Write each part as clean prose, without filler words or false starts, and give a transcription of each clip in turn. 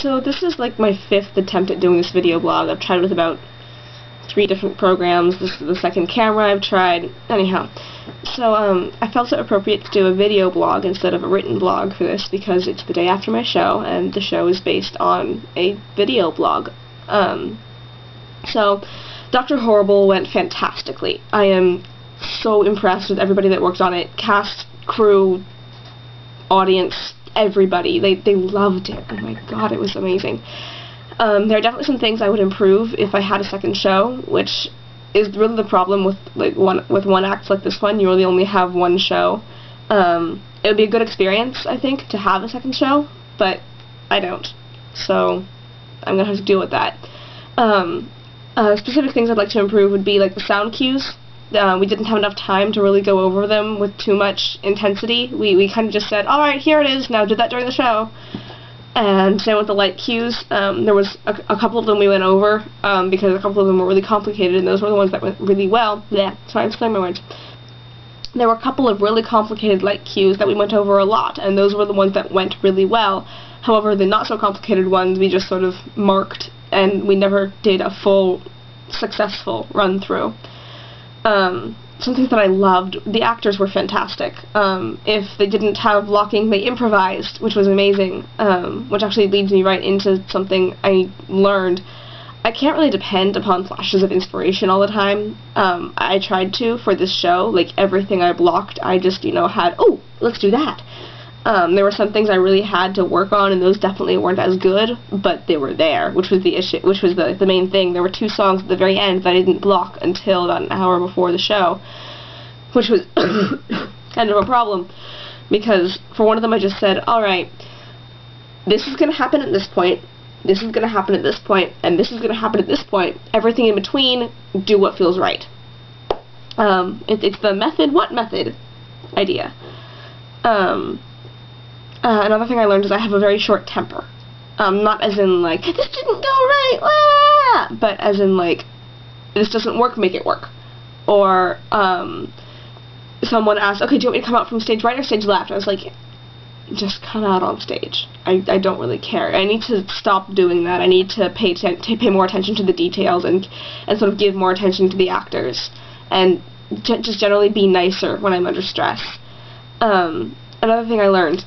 So this is like my 5th attempt at doing this video blog. I've tried with about 3 different programs. This is the 2nd camera I've tried. Anyhow, so I felt it appropriate to do a video blog instead of a written blog for this because it's the day after my show, and the show is based on a video blog. So Dr. Horrible went fantastically. I am so impressed with everybody that worked on it. Cast, crew, audience, everybody. They loved it. Oh my god, it was amazing. There are definitely some things I would improve if I had a second show, which is really the problem with one act like this one. You really only have one show. It would be a good experience, I think, to have a second show, but I don't. So I'm gonna have to deal with that. Specific things I'd like to improve would be like the sound cues. We didn't have enough time to really go over them with too much intensity. We kind of just said, alright, here it is, now do that during the show. And same with the light cues. There was a couple of them we went over, because a couple of them were really complicated, and those were the ones that went really well. Yeah, sorry, I'm slurring my words. There were a couple of really complicated light cues that we went over a lot, and those were the ones that went really well. However, the not so complicated ones we just sort of marked, and we never did a full, successful run-through. Something that I loved, the actors were fantastic. If they didn't have blocking, they improvised, which was amazing, which actually leads me right into something I learned. I can't really depend upon flashes of inspiration all the time. I tried to for this show, like everything I blocked, I just, had, oh, let's do that. There were some things I really had to work on, and those definitely weren't as good, but they were there, which was the issue, which was the main thing. There were 2 songs at the very end that I didn't block until about an hour before the show, which was kind of a problem, because for one of them I just said, alright, this is going to happen at this point, this is going to happen at this point, and this is going to happen at this point. Everything in between, do what feels right. It's the method, what method idea. Another thing I learned is I have a very short temper. Not as in, like, this didn't go right, ah! But as in, like, this doesn't work, make it work. Or, someone asked, okay, do you want me to come out from stage right or stage left? I was like, just come out on stage. I don't really care. I need to stop doing that. I need to pay more attention to the details and sort of give more attention to the actors. And just generally be nicer when I'm under stress. Another thing I learned,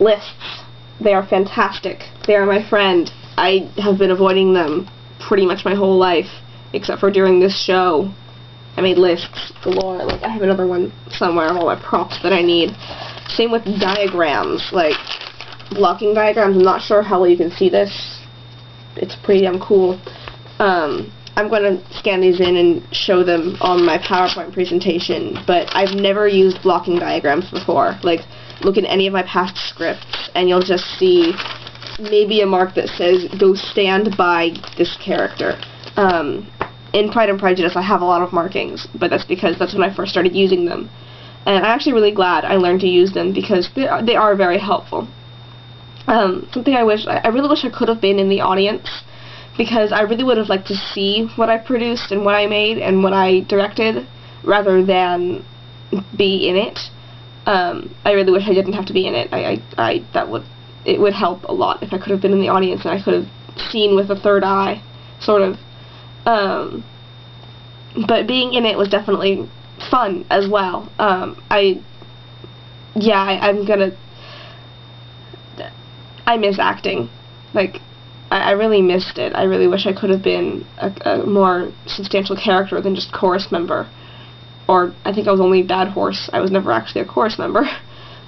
lists. They are fantastic. They are my friend. I have been avoiding them pretty much my whole life, except for during this show. I made lists galore. Like, I have another one somewhere of all my props that I need. Same with diagrams, like blocking diagrams. I'm not sure how well you can see this. It's pretty damn cool. I'm going to scan these in and show them on my PowerPoint presentation, but I've never used blocking diagrams before. Like, look at any of my past scripts, and you'll just see maybe a mark that says, go stand by this character. In Pride and Prejudice, I have a lot of markings, but that's because that's when I first started using them. And I'm actually really glad I learned to use them, because they are very helpful. Something I really wish I could have been in the audience, because I really would have liked to see what I produced and what I made and what I directed, rather than be in it. I really wish I didn't have to be in it. It would help a lot if I could have been in the audience and I could have seen with a third eye, sort of. But being in it was definitely fun as well. I miss acting. Like, I really missed it. I really wish I could have been a more substantial character than just chorus member. Or, I think I was only Bad Horse. I was never actually a chorus member.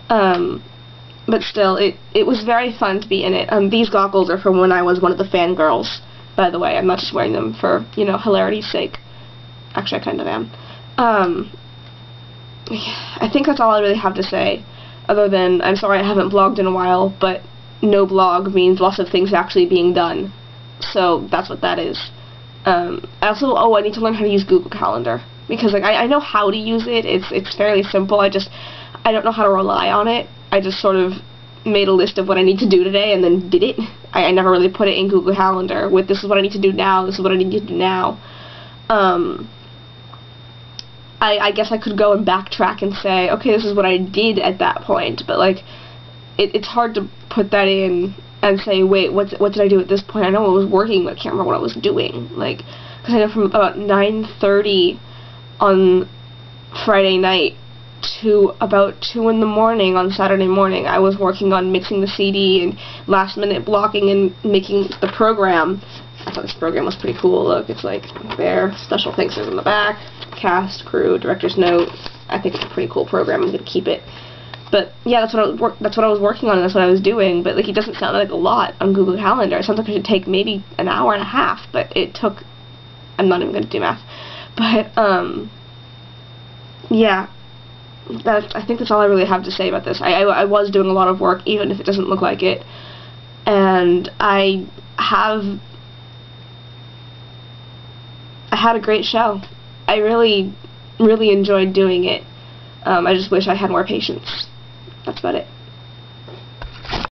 But still, it was very fun to be in it. These goggles are from when I was one of the fangirls, by the way. I'm not just wearing them for, hilarity's sake. Actually, I kind of am. I think that's all I really have to say, other than, I'm sorry I haven't blogged in a while, but no blog means lots of things actually being done. So, that's what that is. I need to learn how to use Google Calendar. Because, like, I know how to use it. It's fairly simple. I don't know how to rely on it. I just sort of made a list of what I need to do today and then did it. I never really put it in Google Calendar with, this is what I need to do now, this is what I need to do now. I guess I could go and backtrack and say, okay, this is what I did at that point, but, like, it's hard to put that in and say, wait, what did I do at this point? I know I was working, but I can't remember what I was doing. Like, because I know from about 9:30 on Friday night to about 2 in the morning on Saturday morning, I was working on mixing the CD and last minute blocking and making the program. I thought this program was pretty cool. Look, it's like there, special thanks in the back, cast, crew, director's note. I think it's a pretty cool program. I'm gonna keep it. But yeah, that's what I was working on, and that's what I was doing. But like, it doesn't sound like a lot on Google Calendar. It sounds like it should take maybe an hour and a half, but it took. I'm not even gonna do math. But yeah, I think that's all I really have to say about this. I was doing a lot of work, even if it doesn't look like it, and I had a great show. I really enjoyed doing it. I just wish I had more patience. That's about it.